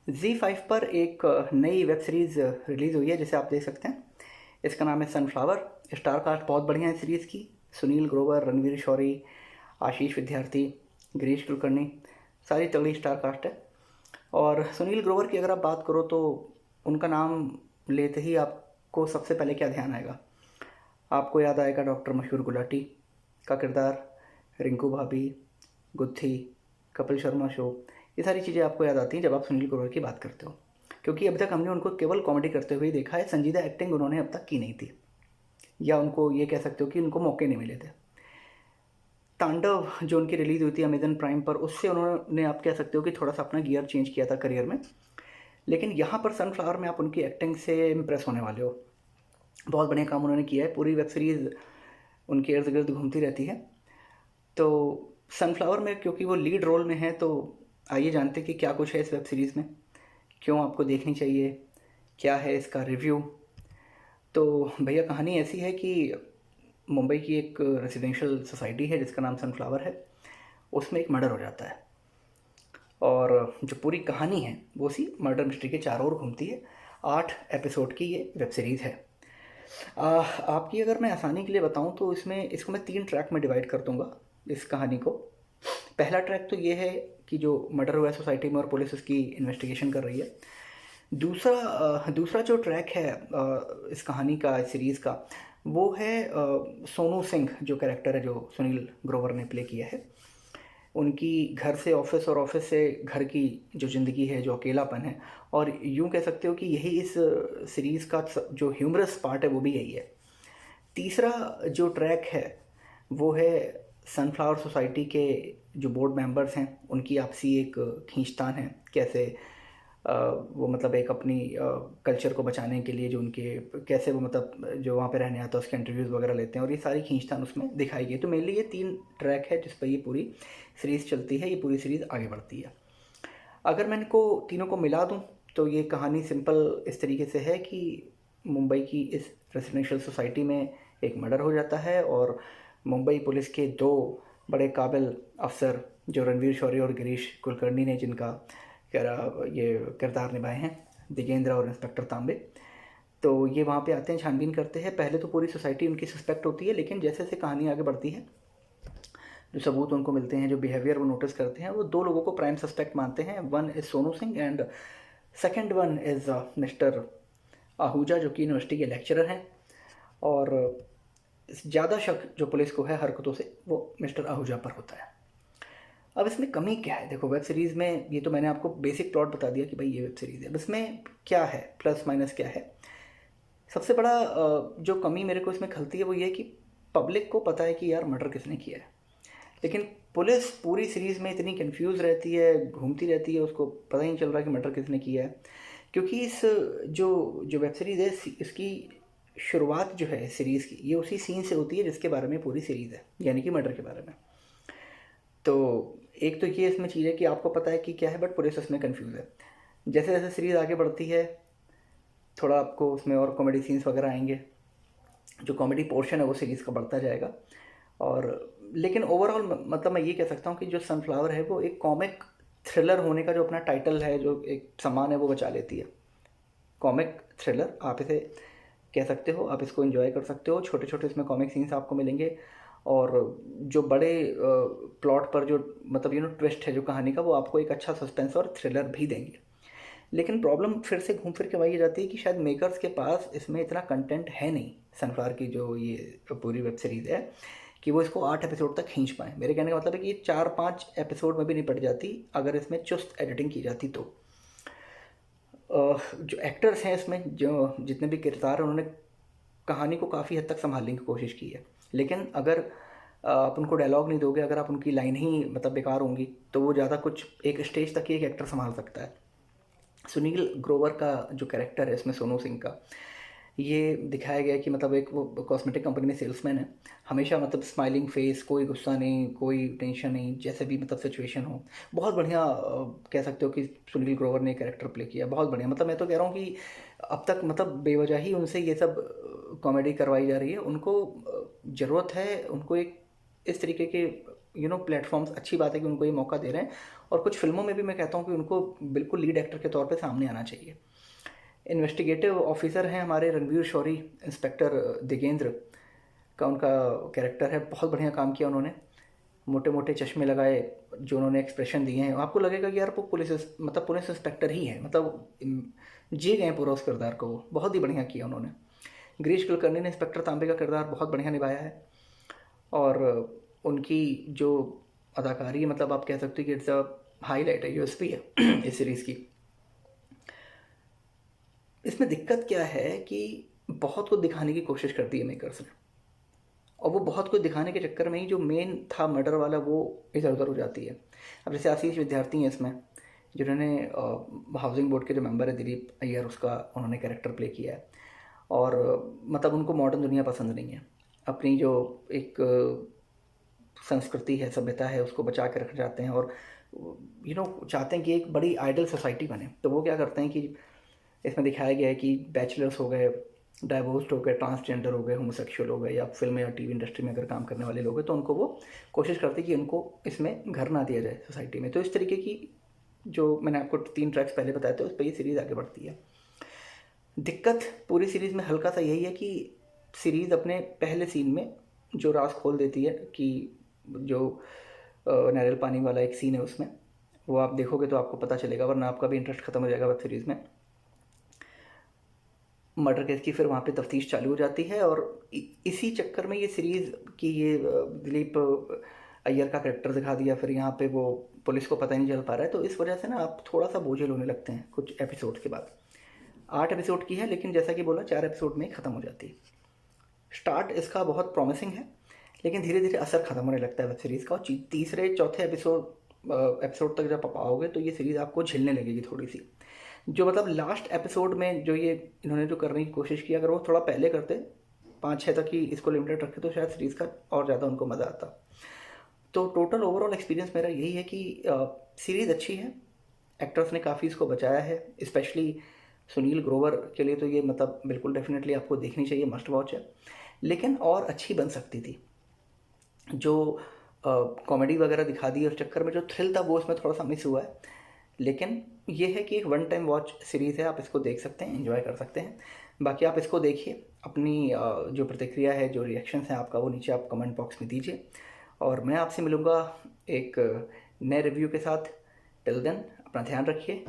Z5 पर एक नई वेब सीरीज़ रिलीज़ हुई है जिसे आप देख सकते हैं। इसका नाम है सनफ्लावर। स्टार कास्ट बहुत बढ़िया है सीरीज़ की। सुनील ग्रोवर, रणवीर शौरी, आशीष विद्यार्थी, गिरीश कुलकर्णी, सारी तगड़ी स्टार कास्ट है। और सुनील ग्रोवर की अगर आप बात करो तो उनका नाम लेते ही आपको सबसे पहले क्या ध्यान आएगा? आपको याद आएगा डॉक्टर मशहूर गुलाटी का किरदार, रिंकू भाभी, गुत्थी, कपिल शर्मा शो। ये सारी चीज़ें आपको याद आती हैं जब आप सुनील ग्रोवर की बात करते हो, क्योंकि अभी तक हमने उनको केवल कॉमेडी करते हुए देखा है। संजीदा एक्टिंग उन्होंने अब तक की नहीं थी, या उनको ये कह सकते हो कि उनको मौके नहीं मिले थे। तांडव जो उनकी रिलीज़ हुई थी अमेजन प्राइम पर, उससे उन्होंने आप कह सकते हो कि थोड़ा सा अपना गियर चेंज किया था करियर में। लेकिन यहाँ पर सनफ्लावर में आप उनकी एक्टिंग से इम्प्रेस होने वाले हो। बहुत बढ़िया काम उन्होंने किया है। पूरी वेब सीरीज़ उनके इर्द गिर्द घूमती रहती है। तो सनफ्लावर में क्योंकि वो लीड रोल में है, तो आइए जानते हैं कि क्या कुछ है इस वेब सीरीज़ में, क्यों आपको देखनी चाहिए, क्या है इसका रिव्यू। तो भैया कहानी ऐसी है कि मुंबई की एक रेजिडेंशियल सोसाइटी है जिसका नाम सनफ्लावर है। उसमें एक मर्डर हो जाता है, और जो पूरी कहानी है वो उसी मर्डर मिस्ट्री के चारों ओर घूमती है। 8 एपिसोड की ये वेब सीरीज़ है। आपकी अगर मैं आसानी के लिए बताऊं तो इसको मैं 3 ट्रैक में डिवाइड कर दूंगा इस कहानी को। पहला ट्रैक तो ये है कि जो मर्डर हुआ है सोसाइटी में और पुलिस उसकी इन्वेस्टिगेशन कर रही है। दूसरा जो ट्रैक है इस कहानी का, इस सीरीज़ का, वो है सोनू सिंह जो कैरेक्टर है जो सुनील ग्रोवर ने प्ले किया है। उनकी घर से ऑफिस और ऑफिस से घर की जो ज़िंदगी है, जो अकेलापन है, और यूँ कह सकते हो कि यही इस सीरीज़ का जो ह्यूमरस पार्ट है वो भी यही है। तीसरा जो ट्रैक है वो है सनफ्लावर सोसाइटी के जो बोर्ड मेंबर्स हैं उनकी आपसी एक खींचतान है। कैसे वो मतलब एक अपनी कल्चर को बचाने के लिए जो उनके कैसे वो मतलब जो वहाँ पे रहने आता है उसके इंटरव्यूज़ वगैरह लेते हैं, और ये सारी खींचतान उसमें दिखाई गई। तो मेनली ये 3 ट्रैक है जिस पर ये पूरी सीरीज़ चलती है, ये पूरी सीरीज़ आगे बढ़ती है। अगर मैं इनको तीनों को मिला दूं तो ये कहानी सिंपल इस तरीके से है कि मुंबई की इस रेजिडेंशियल सोसाइटी में एक मर्डर हो जाता है, और मुंबई पुलिस के 2 बड़े काबिल अफसर जो रणवीर शौरी और गिरीश कुलकर्णी ने जिनका ये किरदार निभाए हैं, दिगेंद्र और इंस्पेक्टर तांबे, तो ये वहाँ पे आते हैं, छानबीन करते हैं। पहले तो पूरी सोसाइटी उनकी सस्पेक्ट होती है, लेकिन जैसे जैसे कहानी आगे बढ़ती है, जो सबूत उनको मिलते हैं, जो बिहेवियर वो नोटिस करते हैं, वो 2 लोगों को प्राइम सस्पेक्ट मानते हैं। One is Sonu Singh and second one is mister Ahuja जो कि यूनिवर्सिटी के लेक्चरर हैं। और ज़्यादा शक जो पुलिस को है हरकतों से, वो मिस्टर आहूजा पर होता है। अब इसमें कमी क्या है? देखो, वेब सीरीज़ में ये तो मैंने आपको बेसिक प्लॉट बता दिया कि भाई ये वेब सीरीज़ है। अब इसमें क्या है, प्लस माइनस क्या है? सबसे बड़ा जो कमी मेरे को इसमें खलती है वो ये कि पब्लिक को पता है कि यार मर्डर किसने किया है, लेकिन पुलिस पूरी सीरीज़ में इतनी कंफ्यूज रहती है, घूमती रहती है, उसको पता ही नहीं चल रहा कि मर्डर किसने किया है। क्योंकि इस जो जो वेब सीरीज़ है इसकी शुरुआत जो है सीरीज़ की, ये उसी सीन से होती है जिसके बारे में पूरी सीरीज़ है, यानी कि मर्डर के बारे में। तो एक तो ये इसमें चीज़ है कि आपको पता है कि क्या है, बट पुलिस उसमें कन्फ्यूज़ है। जैसे जैसे सीरीज़ आगे बढ़ती है, थोड़ा आपको उसमें और कॉमेडी सीन्स वगैरह आएंगे। जो कॉमेडी पोर्शन है वो सीरीज़ का बढ़ता जाएगा। और लेकिन ओवरऑल मतलब मैं ये कह सकता हूँ कि जो सनफ्लावर है वो एक कॉमिक थ्रिलर होने का जो अपना टाइटल है, जो एक सम्मान है, वो बचा लेती है। कॉमिक थ्रिलर आप इसे कह सकते हो, आप इसको एंजॉय कर सकते हो। छोटे छोटे इसमें कॉमिक सीन्स आपको मिलेंगे, और जो बड़े प्लॉट पर जो मतलब ट्विस्ट है जो कहानी का, वो आपको एक अच्छा सस्पेंस और थ्रिलर भी देंगे। लेकिन प्रॉब्लम फिर से घूम फिर के वही जाती है कि शायद मेकर्स के पास इसमें इतना कंटेंट है नहीं, सनफ्लावर की जो ये पूरी वेब सीरीज़ है, कि वो इसको 8 एपिसोड तक खींच पाएँ। मेरे कहने का मतलब है कि ये 4-5 एपिसोड में भी निपट जाती अगर इसमें चुस्त एडिटिंग की जाती तो। जो एक्टर्स हैं इसमें, जो जितने भी किरदार हैं, उन्होंने कहानी को काफ़ी हद तक संभालने की कोशिश की है। लेकिन अगर आप उनको डायलॉग नहीं दोगे, अगर आप उनकी लाइन ही मतलब बेकार होंगी, तो वो ज़्यादा कुछ एक स्टेज तक ही एक एक्टर संभाल सकता है। सुनील ग्रोवर का जो कैरेक्टर है इसमें, सोनू सिंह का, ये दिखाया गया है कि मतलब एक वो कॉस्मेटिक कंपनी में सेल्समैन है। हमेशा मतलब स्माइलिंग फेस, कोई गुस्सा नहीं, कोई टेंशन नहीं, जैसे भी मतलब सिचुएशन हो। बहुत बढ़िया कह सकते हो कि सुनील ग्रोवर ने कैरेक्टर प्ले किया, बहुत बढ़िया। मतलब मैं तो कह रहा हूँ कि अब तक मतलब बेवजह ही उनसे ये सब कॉमेडी करवाई जा रही है। उनको ज़रूरत है, उनको एक इस तरीके के प्लेटफॉर्म्स अच्छी बात है कि उनको ये मौका दे रहे हैं, और कुछ फिल्मों में भी मैं कहता हूँ कि उनको बिल्कुल लीड एक्टर के तौर पे सामने आना चाहिए। इन्वेस्टिगेटिव ऑफिसर हैं हमारे रणवीर शौरी, इंस्पेक्टर दिगेंद्र का उनका कैरेक्टर है, बहुत बढ़िया काम किया उन्होंने। मोटे मोटे चश्मे लगाए जो उन्होंने एक्सप्रेशन दिए हैं, आपको लगेगा कि यार वो पुलिस इंस्पेक्टर ही है, मतलब जी गए पूरा उस किरदार को, वो बहुत ही बढ़िया किया उन्होंने। गिरीश कुलकर्णी ने इंस्पेक्टर तांबे का किरदार बहुत बढ़िया निभाया है, और उनकी जो अदाकारी है, मतलब आप कह सकते हो कि इट्स अ हाईलाइट है, यूएसपी है इस सीरीज़ की। इसमें दिक्कत क्या है कि बहुत कुछ दिखाने की कोशिश करती है मेकर्स ने, और वो बहुत कुछ दिखाने के चक्कर में ही जो मेन था मर्डर वाला वो इधर उधर हो जाती है। अब जैसे आशीष विद्यार्थी हैं इसमें, जिन्होंने हाउसिंग बोर्ड के जो मेंबर है दिलीप अय्यर, उसका उन्होंने कैरेक्टर प्ले किया है, और मतलब उनको मॉडर्न दुनिया पसंद नहीं है, अपनी जो एक संस्कृति है, सभ्यता है, उसको बचा के रखना चाहते हैं, और चाहते हैं कि एक बड़ी आइडल सोसाइटी बने। तो वो क्या करते हैं कि इसमें दिखाया गया है कि बैचलर्स हो गए, डाइवोर्स्ड हो गए, ट्रांसजेंडर हो गए, होमोसेक्सुअल हो गए, या फिल्म या टीवी इंडस्ट्री में अगर काम करने वाले लोग हैं, तो उनको वो कोशिश करते हैं कि उनको इसमें घर ना दिया जाए सोसाइटी में। तो इस तरीके की, जो मैंने आपको 3 ट्रैक्स पहले बताए थे, उस पर ये सीरीज़ आगे बढ़ती है। दिक्कत पूरी सीरीज़ में हल्का सा यही है कि सीरीज़ अपने पहले सीन में जो राज खोल देती है कि जो नारियल पानी वाला एक सीन है उसमें, वो आप देखोगे तो आपको पता चलेगा, वरना आपका भी इंटरेस्ट खत्म हो जाएगा वेब सीरीज़ में। मर्डर केस की फिर वहाँ पे तफ्तीश चालू हो जाती है, और इसी चक्कर में ये सीरीज़ की ये दिलीप अय्यर का करेक्टर दिखा दिया, फिर यहाँ पे वो पुलिस को पता ही नहीं चल पा रहा है, तो इस वजह से ना आप थोड़ा सा बोझिल होने लगते हैं कुछ एपिसोड के बाद। 8 एपिसोड की है, लेकिन जैसा कि बोला 4 एपिसोड में ख़त्म हो जाती है। स्टार्ट इसका बहुत प्रॉमिसिंग है, लेकिन धीरे धीरे असर ख़त्म होने लगता है वेब सीरीज़ का, और तीसरे चौथे एपिसोड तक जब आप आओगे तो ये सीरीज़ आपको झेलने लगेगी थोड़ी सी। जो मतलब लास्ट एपिसोड में जो ये इन्होंने जो करने की कोशिश की, अगर वो थोड़ा पहले करते, 5-6 तक ही इसको लिमिटेड रखे, तो शायद सीरीज़ का और ज़्यादा उनको मज़ा आता। तो टोटल ओवरऑल एक्सपीरियंस मेरा यही है कि सीरीज़ अच्छी है, एक्टर्स ने काफ़ी इसको बचाया है, स्पेशली सुनील ग्रोवर के लिए तो ये मतलब बिल्कुल डेफिनेटली आपको देखनी चाहिए, मस्ट वॉच है। लेकिन और अच्छी बन सकती थी, जो कॉमेडी वगैरह दिखा दी, उस चक्कर में जो थ्रिल था वो इसमें थोड़ा सा मिस हुआ है। लेकिन ये है कि एक वन टाइम वॉच सीरीज़ है, आप इसको देख सकते हैं, एंजॉय कर सकते हैं। बाकी आप इसको देखिए, अपनी जो प्रतिक्रिया है, जो रिएक्शंस हैं आपका, वो नीचे आप कमेंट बॉक्स में दीजिए, और मैं आपसे मिलूँगा एक नए रिव्यू के साथ। टिल देन अपना ध्यान रखिए,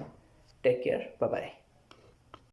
टेक केयर, बाय बाय।